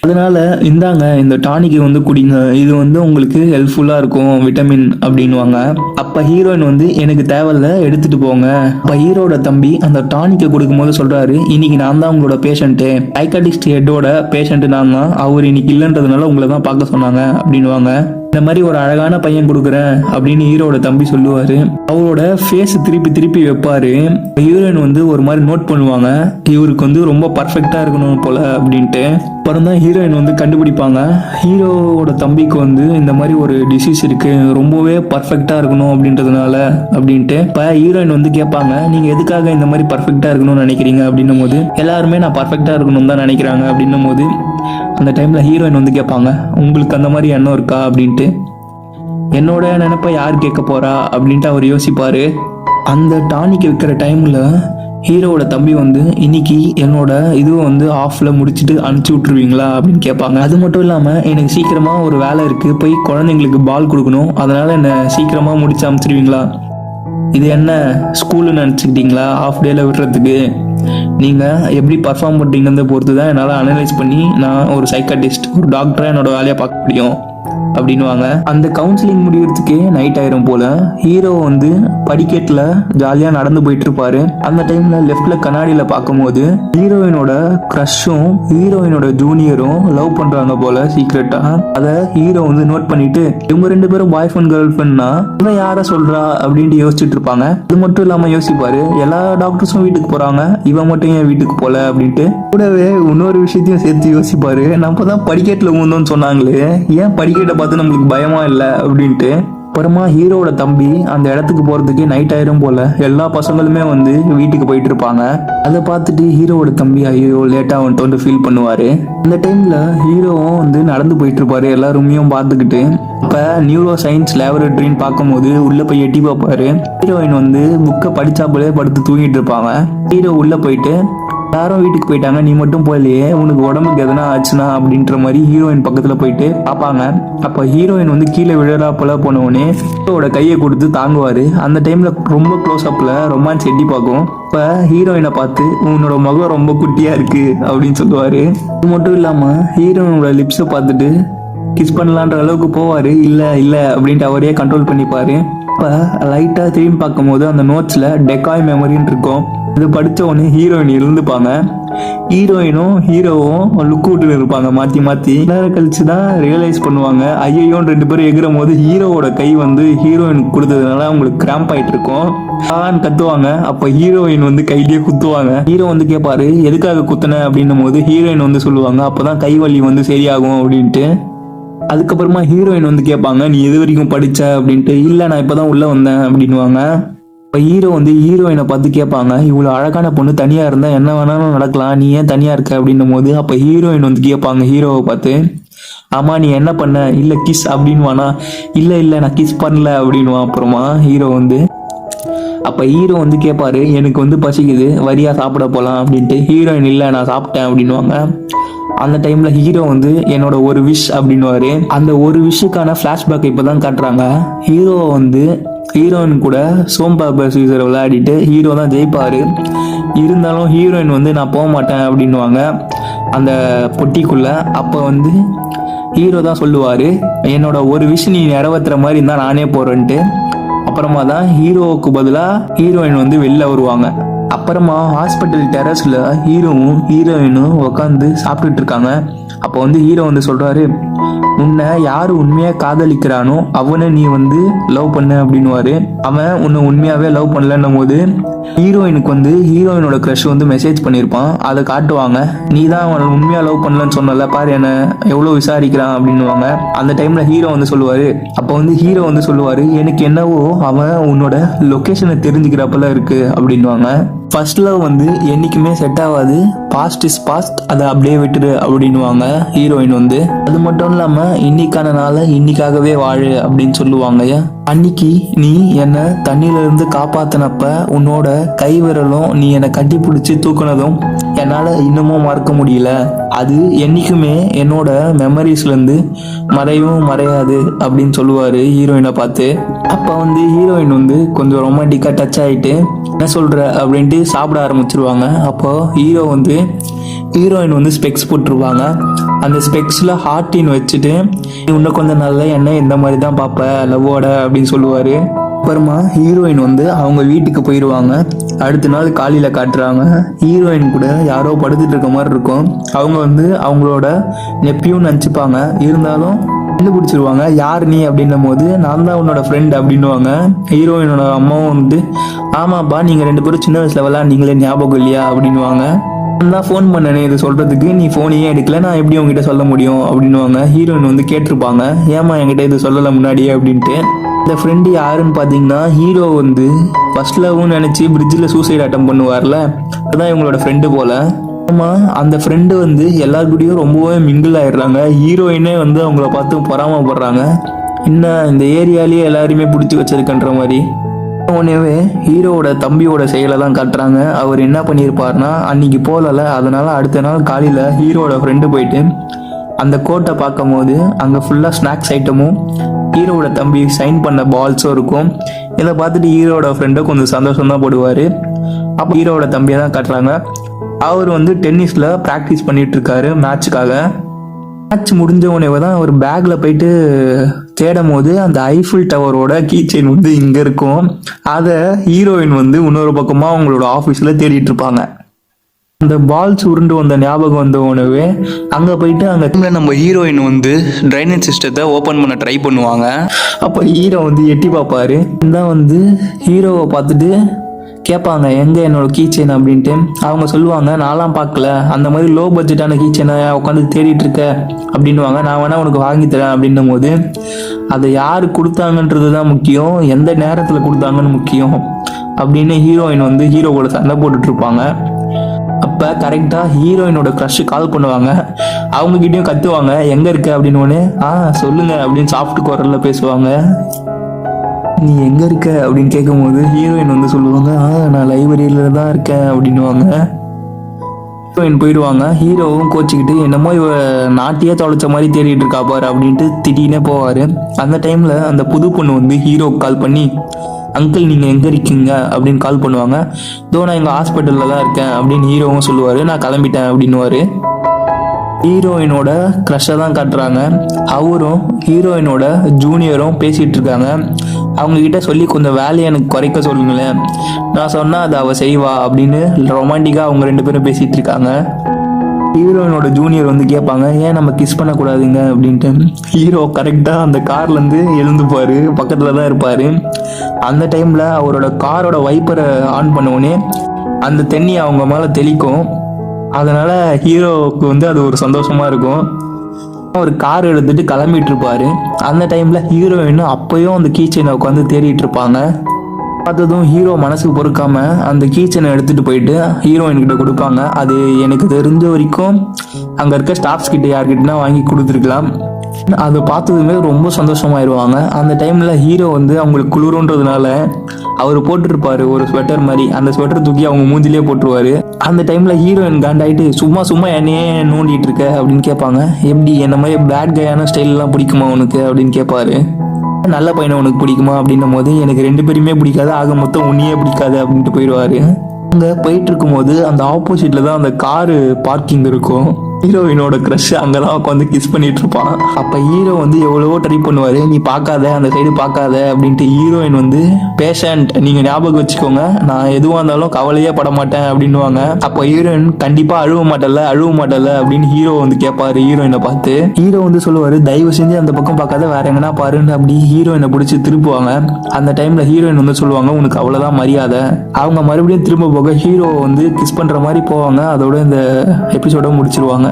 அதனால இந்தாங்க இந்த டானிக்கு வந்து குடிங்க, இது வந்து உங்களுக்கு ஹெல்ப்ஃபுல்லா இருக்கும் விட்டமின் அப்படின்னுவாங்க. அப்ப ஹீரோயின் வந்து எனக்கு தேவையில்ல எடுத்துட்டு போங்க. அப்ப ஹீரோட தம்பி அந்த டானிக்கை கொடுக்கும் போது சொல்றாரு இன்னைக்கு நான் தான் உங்களோட பேஷண்ட், சைக்காட்டிஸ்ட் ஹெட்டோட பேஷண்ட் நான் தான், அவர் இன்னைக்கு இல்லைன்றதுனால உங்களை தான் பார்க்க சொன்னாங்க அப்படின்னுவாங்க. இந்த மாதிரி ஒரு அழகான பையன் கொடுக்குறேன் அப்படின்னு ஹீரோட தம்பி சொல்லுவாரு. அவரோட ஃபேஸ் திருப்பி திருப்பி வைப்பாரு. ஹீரோயின் வந்து ஒரு மாதிரி நோட் பண்ணுவாங்க இவருக்கு வந்து ரொம்ப பர்ஃபெக்டா இருக்கணும் போல அப்படின்ட்டு. அப்புறம் தான் ஹீரோயின் வந்து கண்டுபிடிப்பாங்க ஹீரோவோட தம்பிக்கு வந்து இந்த மாதிரி ஒரு டிசீஸ் இருக்கு, ரொம்பவே பர்ஃபெக்டா இருக்கணும் அப்படின்றதுனால அப்படின்ட்டு. இப்ப ஹீரோயின் வந்து கேட்பாங்க நீங்க எதுக்காக இந்த மாதிரி பர்ஃபெக்டா இருக்கணும்னு நினைக்கிறீங்க அப்படின்னும் போது எல்லாருமே நான் பர்ஃபெக்டா இருக்கணும் தான் நினைக்கிறாங்க அப்படின்னும் போது அந்த டைம்ல ஹீரோயின் வந்து கேட்பாங்க உங்களுக்கு அந்த மாதிரி எண்ணம் இருக்கா அப்படின்ட்டு. என்னோட நினைப்ப யார் கேட்க போறா அப்படின்ட்டு அவர் யோசிப்பாரு. அந்த டானிக் வைக்கிற டைம்ல ஹீரோவோட தம்பி வந்து இன்னைக்கு என்னோட இதுவும் வந்து ஆஃப்ல முடிச்சுட்டு அனுப்பிச்சி விட்டுருவீங்களா அப்படின்னு கேட்பாங்க. அது மட்டும் இல்லாம எனக்கு சீக்கிரமா ஒரு வேலை இருக்கு, போய் குழந்தைங்களுக்கு பால் கொடுக்கணும், அதனால என்ன சீக்கிரமா முடிச்சு அனுப்பிச்சிருவீங்களா? இது என்ன ஸ்கூல்னு நினச்சிக்கிட்டீங்களா ஆஃப் டேல விடுறதுக்கு? நீங்கள் எப்படி பர்ஃபார்ம் பண்ணுறீங்கிறத பொறுத்து தான் என்னால் அனலைஸ் பண்ணி நான் ஒரு சைக்காட்டிஸ்ட் ஒரு டாக்டராக என்னோட வேலையை பார்க்க முடியும் அப்படின்வாங்க. அந்த கவுன்சிலிங் முடிகிறதுக்கே நைட் ஆயிரும் போல. ஹீரோ வந்து படிக்கட்டில் ஜாலியாக நடந்து போயிட்டு இருப்பாரு. அந்த டைம்ல லெஃப்ட்ல கண்ணாடியில பார்க்கும்போது ஹீரோயினோட க்ரஷும் ஹீரோயினோட ஜூனியரும் லவ் பண்றாங்க போல சீக்ரெட்டா. அதை ஹீரோ வந்து நோட் பண்ணிட்டு இவங்க 2 பேரும் பாய் ஃப்ரெண்ட் கேர்ள் ஃப்ரெண்ட்னா இவன் யார சொல்றா அப்படின்ட்டு யோசிச்சுட்டு இருப்பாங்க. அது மட்டும் இல்லாம யோசிப்பாரு எல்லா டாக்டர்ஸும் வீட்டுக்கு போறாங்க, இவன் மட்டும் ஏன் வீட்டுக்கு போல அப்படின்ட்டு. கூடவே இன்னொரு விஷயத்தையும் சேர்த்து யோசிப்பாரு, நம்ம தான் படிக்கட்டில் ஊந்தோன்னு சொன்னாங்களே, ஏன் படிக்கட்டை பார்த்து நம்மளுக்கு பயமா இல்லை அப்படின்ட்டு. அப்புறமா ஹீரோட தம்பி அந்த இடத்துக்கு போறதுக்கு நைட் ஆயிரும் போல. எல்லா பசங்களுமே வந்து வீட்டுக்கு போயிட்டு இருப்பாங்க. அதை பார்த்துட்டு ஹீரோவோட தம்பி ஐயோ லேட்டா வந்துட்டு ஃபீல் பண்ணுவாரு. அந்த டைம்ல ஹீரோவும் வந்து நடந்து போயிட்டு இருப்பாரு எல்லா ரூமையும் பார்த்துக்கிட்டு. இப்ப நியூரோ சயின்ஸ் லேபரேட்டரின்னு பார்க்கும்போது உள்ள போய் எட்டி பார்ப்பாரு. ஹீரோயின் வந்து புக்கை படிச்சாப்புலே படுத்து தூங்கிட்டு இருப்பாங்க. ஹீரோ உள்ள போயிட்டு எல்லாரும் வீட்டுக்கு போயிட்டாங்க, நீ மட்டும் போகலையே, உனக்கு உடம்புக்கு எதனா ஆச்சுன்னா அப்படின்ற மாதிரி ஹீரோயின் பக்கத்துல போயிட்டு பார்ப்பாங்க. அப்ப ஹீரோயின் வந்து கீழே விழறாப்புல போனவுடனே ஹீரோவோட கையை கொடுத்து தாங்குவாரு. அந்த டைம்ல ரொம்ப க்ளோஸ் அப்ல ரொமான்ஸ் எட்டி பார்க்கும். இப்ப ஹீரோயினை பார்த்து உன்னோட முகம் ரொம்ப குட்டியா இருக்கு அப்படின்னு சொல்லுவாரு. இது மட்டும் இல்லாம ஹீரோயினோட லிப்ஸை பார்த்துட்டு கிஸ் பண்ணலான்ற அளவுக்கு போவாரு. இல்ல இல்ல அப்படின்ட்டு அவரே கண்ட்ரோல் பண்ணிப்பாரு. இப்ப லைட்டா திரும்பி பார்க்கும் போது அந்த நோட்ஸ்ல டெக்காய் மெமரின்னு இருக்கும். இது படிச்ச உடனே ஹீரோயின் இருந்துப்பாங்க. ஹீரோயினும் ஹீரோவும் லுக் விட்டு இருப்பாங்க மாத்தி மாத்தி. நேரம் கழிச்சுதான் ரியலைஸ் பண்ணுவாங்க ஐயோன்னு 2 பேரும் எகிரும் போது ஹீரோவோட கை வந்து ஹீரோயின் கொடுத்ததுனால அவங்களுக்கு கிராம்ப் ஆயிட்டு இருக்கும். கத்துவாங்க. அப்ப ஹீரோயின் வந்து கையிலேயே குத்துவாங்க. ஹீரோ வந்து கேட்பாரு எதுக்காக குத்துன அப்படின்னும் போது ஹீரோயின் வந்து சொல்லுவாங்க அப்பதான் கை வலி வந்து சரியாகும் அப்படின்ட்டு. அதுக்கப்புறமா ஹீரோயின் வந்து கேட்பாங்க நீ எது வரைக்கும் படிச்ச அப்படின்ட்டு. இல்ல நான் இப்பதான் உள்ள வந்தேன் அப்படின்னுவாங்க. இப்போ ஹீரோ வந்து ஹீரோயினை பார்த்து கேட்பாங்க இவ்வளோ அழகான பொண்ணு தனியா இருந்தா என்ன வேணாலும் நடக்கலாம், நீ ஏன் தனியா இருக்க அப்படின்னும் போது அப்ப ஹீரோயின் வந்து கேட்பாங்க ஹீரோவை பார்த்து ஆமா நீ என்ன பண்ண? இல்ல கிஸ் அப்படின்வானா. இல்ல இல்ல நான் கிஸ் பண்ணல அப்படின்வான். அப்புறமா ஹீரோ வந்து அப்ப ஹீரோ வந்து கேட்பாரு எனக்கு வந்து பசிக்குது வரியா சாப்பிட போலாம் அப்படின்ட்டு. ஹீரோயின் இல்ல நான் சாப்பிட்டேன் அப்படின்வாங்க. அந்த டைம்ல ஹீரோ வந்து என்னோட ஒரு விஷ் அப்படின்னுவாரு. அந்த ஒரு விஷுக்கான ஃபிளாஷ்பேக் இப்பதான் காட்டுறாங்க. ஹீரோ வந்து ஹீரோயின் கூட சோம்பாபர் சீசரை விளையாடிட்டு ஹீரோ தான் ஜெயிப்பாரு. இருந்தாலும் ஹீரோயின் வந்து நான் போக மாட்டேன் அப்படின்னுவாங்க அந்த பொட்டிக்குள்ள. அப்போ வந்து ஹீரோ தான் சொல்லுவாரு, என்னோட ஒரு விஷ் நீ நிறைவேற்றுற மாதிரி இருந்தா நானே போறேன்ட்டு. அப்புறமா தான் ஹீரோவுக்கு பதிலாக ஹீரோயின் வந்து வெளில வருவாங்க. அப்புறமா ஹாஸ்பிட்டல் டெரஸ்ல ஹீரோவும் ஹீரோயினும் உட்காந்து சாப்பிட்டுட்டு இருக்காங்க. அப்போ வந்து ஹீரோ வந்து சொல்றாரு, உன்னை யாரு உண்மையா காதலிக்கிறானோ அவனை நீ வந்து லவ் பண்ண அப்படின்னுவாரு. அவன் உன்னை உண்மையாவே லவ் பண்ணலன்னும் போது ஹீரோயினுக்கு வந்து ஹீரோயினோட க்ரஷ் வந்து மெசேஜ் பண்ணியிருப்பான். அதை காட்டுவாங்க. நீ தான் அவனை உண்மையா லவ் பண்ணலன்னு சொன்னல, பாரு என்ன எவ்வளோ விசாரிக்கிறான் அப்படின்னுவாங்க. அந்த டைம்ல ஹீரோ வந்து சொல்லுவாரு, அப்போ வந்து ஹீரோ வந்து சொல்லுவாரு, எனக்கு என்னவோ அவன் உன்னோட லொக்கேஷனை தெரிஞ்சுக்கிறப்பல இருக்கு அப்படின்வாங்க. ஃபர்ஸ்ட் லவ் வந்து என்னைக்குமே செட் ஆகாது, பாஸ்ட் இஸ் பாஸ்ட், அதை அப்படியே விட்டுரு அப்படின்வாங்க ஹீரோயின் வந்து. அது மட்டும் இல்லாம இன்னைக்கான நாளை இன்னைக்காகவே வாழு அப்படின்னு சொல்லுவாங்க. அன்னைக்கு நீ என்னை தண்ணியில இருந்து காப்பாத்தினப்ப உன்னோட கை விரலும் நீ என்னை கட்டி பிடிச்சி தூக்குனதும் என்னால இன்னமும் மறக்க முடியல. அது என்னைக்குமே என்னோட மெமரிஸ்ல இருந்து மறையவும் மறையாது அப்படின்னு சொல்லுவாரு ஹீரோயினை பார்த்து. அப்ப வந்து ஹீரோயின் வந்து கொஞ்சம் ரொமான்டிக்கா டச் ஆயிட்டு என்ன சொல்ற அப்படின்ட்டு சாப்பிட ஆரம்பிச்சிருவாங்க. அப்போ ஹீரோயின் வந்து ஸ்பெக்ஸ் போட்டுருவாங்க. அந்த ஸ்பெக்ஸ்ல ஹார்டின் வச்சுட்டு இன்னும் கொஞ்சம் நாள்ல என்ன இந்த மாதிரி தான் பார்ப்ப லவ்வோட அப்படின்னு சொல்லுவாரு. அப்புறமா ஹீரோயின் வந்து அவங்க வீட்டுக்கு போயிடுவாங்க. அடுத்த நாள் காலையில காட்டுறாங்க, ஹீரோயின் கூட யாரோ படுத்துட்டு இருக்க மாதிரி இருக்கும். அவங்க வந்து அவங்களோட நெப்பியும் நினச்சிப்பாங்க. இருந்தாலும் கண்டுபிடிச்சிருவாங்க, யார் நீ அப்படின்னும் போது நான் தான் உன்னோட ஃப்ரெண்ட் அப்படின்னுவாங்க. ஹீரோயினோட அம்மாவும் வந்து ஆமாப்பா நீங்க 2 பேரும் சின்ன வயசுல விளையாண்டீங்களே ஞாபகம் இல்லையா அப்படின்னுவாங்க. நான் தான் ஃபோன் பண்ணனே இது சொல்றதுக்கு, நீ ஃபோனையே எடுக்கல, நான் எப்படி உங்ககிட்ட சொல்ல முடியும் அப்படின்னுவாங்க. ஹீரோயின் வந்து கேட்டிருப்பாங்க, ஏமா என்கிட்ட இது சொல்லலை முன்னாடியே அப்படின்ட்டு. இந்த ஃப்ரெண்டு யாருன்னு பார்த்தீங்கன்னா ஹீரோ வந்து ஃபர்ஸ்ட் லவ்னு நினச்சி பிரிட்ஜில் சூசைட் அட்டம் பண்ணுவார்ல, அதுதான் இவங்களோட ஃப்ரெண்டு போல. ஆமாம், அந்த ஃப்ரெண்டு வந்து எல்லாருக்கூடையும் ரொம்பவே மிங்கிள் ஆயிடுறாங்க. ஹீரோயினே வந்து அவங்கள பார்த்து பொறாமப்படுறாங்க. இன்னும் இந்த ஏரியாலேயே எல்லாருமே பிடிச்சி வச்சிருக்கன்ற மாதிரி. உடனே ஹீரோவோட தம்பியோட செயலை தான் காட்டுறாங்க. அவர் என்ன பண்ணியிருப்பார்னா, அன்னைக்கு போகல, அதனால அடுத்த நாள் காலையில் ஹீரோவோட ஃப்ரெண்டு போயிட்டு அந்த கோட்டை பார்க்கும் போது அங்கே ஃபுல்லாக ஸ்நாக்ஸ் ஐட்டமும் ஹீரோவோட தம்பி சைன் பண்ண பால்ஸும் இருக்கும். இதை பார்த்துட்டு ஹீரோவோட ஃப்ரெண்டை கொஞ்சம் சந்தோஷம் தான் போடுவார். அப்போ ஹீரோவோட தம்பியை தான் காட்டுறாங்க. அவர் வந்து டென்னிஸில் ப்ராக்டிஸ் பண்ணிட்டு இருக்காரு மேட்சுக்காக. மேட்ச் முடிஞ்ச உடனே தான் அவர் பேக்ல போயிட்டு தேடும் போது அந்த ஐஃபில் டவரோட கீ செயின் வந்து இங்க இருக்கும். அதை ஹீரோயின் வந்து இன்னொரு பக்கமா அவங்களோட ஆஃபீஸ்ல தேடிட்டு இருப்பாங்க. அந்த பால்ஸ் உருண்டு வந்த ஞாபகம் வந்த உடனே அங்க போயிட்டு அந்த டைம்ல நம்ம ஹீரோயின் வந்து ட்ரைனேஜ் சிஸ்டத்தை ஓபன் பண்ண ட்ரை பண்ணுவாங்க. அப்போ ஹீரோ வந்து எட்டி பார்ப்பாரு. தான் வந்து ஹீரோவை பார்த்துட்டு கேட்பாங்க, எங்கே என்னோட கீ செயின் அப்படின்ட்டு. அவங்க சொல்லுவாங்க, நான்லாம் பார்க்கல, அந்த மாதிரி லோ பட்ஜெட்டான கீ செயினை உட்காந்து தேடிட்டு இருக்க அப்படின்னுவாங்க. நான் வேணா உனக்கு வாங்கி தரேன் அப்படின்னும் போது அதை யார் கொடுத்தாங்கன்றது தான் முக்கியம், எந்த நேரத்தில் கொடுத்தாங்கன்னு முக்கியம் அப்படின்னு ஹீரோயின் வந்து ஹீரோ கூட சண்டை போட்டுட்டு இருப்பாங்க. அப்போ கரெக்டாக ஹீரோயினோட க்ரஷ் கால் பண்ணுவாங்க. அவங்ககிட்டயும் கத்துவாங்க, எங்கே இருக்க அப்படின்னு. சொல்லுங்க அப்படின்னு சாஃப்ட் குரல்ல பேசுவாங்க. நீ எங்கே இருக்க அப்படின்னு கேட்கும்போது ஹீரோயின் வந்து சொல்லுவாங்க, நான் லைப்ரரியில தான் இருக்கேன் அப்படின்னுவாங்க. ஹீரோயின் போயிடுவாங்க. ஹீரோவும் கோச்சிக்கிட்டு என்னமோ இவ நாட்டியே தொலைச்ச மாதிரி தேடிட்டு இருக்கா பாரு அப்படின்ட்டு திட்டினே போவார். அந்த டைமில் அந்த புது பொண்ணு வந்து ஹீரோக்கு கால் பண்ணி, அங்கிள் நீங்கள் எங்கே இருக்கீங்க அப்படின்னு கால் பண்ணுவாங்க. இதோ நான் எங்கள் ஹாஸ்பிட்டலில் தான் இருக்கேன் அப்படின்னு ஹீரோவும் சொல்லுவார். நான் கிளம்பிட்டேன் அப்படின்னுவார். ஹீரோயினோட க்ரஷை தான் காட்டுறாங்க. அவரும் ஹீரோயினோட ஜூனியரும் பேசிகிட்டு இருக்காங்க. அவங்கக்கிட்ட சொல்லி கொஞ்சம் வேலையை எனக்கு குறைக்க சொல்லுங்களேன், நான் சொன்னால் அதை அவள் செய்வா அப்படின்னு ரொமான்டிக்காக அவங்க 2 பேரும் பேசிகிட்டு இருக்காங்க. ஹீரோயினோட ஜூனியர் வந்து கேட்பாங்க, ஏன் நம்ம கிஸ் பண்ணக்கூடாதுங்க அப்படின்ட்டு. ஹீரோ கரெக்டாக அந்த கார்லேருந்து எழுந்துப்பார், பக்கத்தில் தான் இருப்பார். அந்த டைமில் அவரோட காரோட வைப்பரை ஆன் பண்ணவுடனே அந்த தண்ணி அவங்க மேலே தெளிக்கும். அதனால் ஹீரோவுக்கு வந்து அது ஒரு சந்தோஷமாக இருக்கும். ஒரு கார் எடுத்துட்டு கிளம்பிட்டு இருப்பாரு. அந்த டைம்ல ஹீரோயின் அப்பயும் அந்த கீச்சனை உட்காந்து தேடிட்டு இருப்பாங்க. பார்த்ததும் ஹீரோ மனசுக்கு பொறுக்காம அந்த கீச்சனை எடுத்துட்டு போயிட்டு ஹீரோயின் கிட்ட கொடுப்பாங்க. அது எனக்கு தெரிஞ்ச வரைக்கும் அங்க இருக்க ஸ்டாஃப்ஸ் கிட்ட யார்கிட்டனா வாங்கி கொடுத்துருக்கலாம். அதை பார்த்ததுமே ரொம்ப சந்தோஷமாயிருவாங்க. அந்த டைம்ல ஹீரோ வந்து அவங்களுக்கு குளிருன்றதுனால அவர் போட்டுருப்பாரு ஒரு ஸ்வெட்டர் மாதிரி, அந்த ஸ்வெட்டர் தூக்கி அவங்க மூஞ்சிலே போட்டுருவாரு. அந்த டைம்ல ஹீரோயின் காண்டாயிட்டு சும்மா சும்மா என்னையே நோண்டிட்டு இருக்க அப்படின்னு கேட்பாங்க. எப்படி என்ன மாதிரி பேட் கையான ஸ்டைல்லாம் பிடிக்குமா உனக்கு அப்படின்னு கேட்பாரு. நல்ல பையனை உனக்கு பிடிக்குமா அப்படின்னும் போது எனக்கு 2 பேருமே பிடிக்காது, ஆக மொத்தம் உன்னையே பிடிக்காது அப்படின்ட்டு போயிடுவாரு. அங்கே போயிட்டு இருக்கும்போது அந்த ஆப்போசிட்ல தான் அந்த காரு பார்க்கிங் இருக்கும். ஹீரோயினோட க்ரஷ் அங்கதான் உட்காந்து கிஸ் பண்ணிட்டு இருப்பான். அப்ப ஹீரோ வந்து எவ்வளவோ ட்ரை பண்ணுவாரு, நீ பார்க்காத அந்த சைடு பார்க்காத அப்படின்ட்டு. ஹீரோயின் வந்து பேஷண்ட், நீங்க ஞாபகம் வச்சுக்கோங்க, நான் எதுவா இருந்தாலும் கவலையே பட மாட்டேன் அப்படின்னுவாங்க. அப்ப ஹீரோயின் கண்டிப்பா அழுவ மாட்டல அப்படின்னு ஹீரோ வந்து கேட்பாரு ஹீரோயினை பார்த்து. ஹீரோ வந்து சொல்லுவாரு, தயவு செஞ்சு அந்த பக்கம் பார்க்காத, வேற எங்கன்னா பாருன்னு அப்படி ஹீரோயினை பிடிச்சி திருப்புவாங்க. அந்த டைம்ல ஹீரோயின் வந்து சொல்லுவாங்க, உனக்கு அவ்வளவுதான் மரியாதை. அவங்க மறுபடியும் திரும்ப போக ஹீரோ வந்து கிஸ் பண்ற மாதிரி போவாங்க. அதோட இந்த எபிசோட முடிச்சிருவாங்க.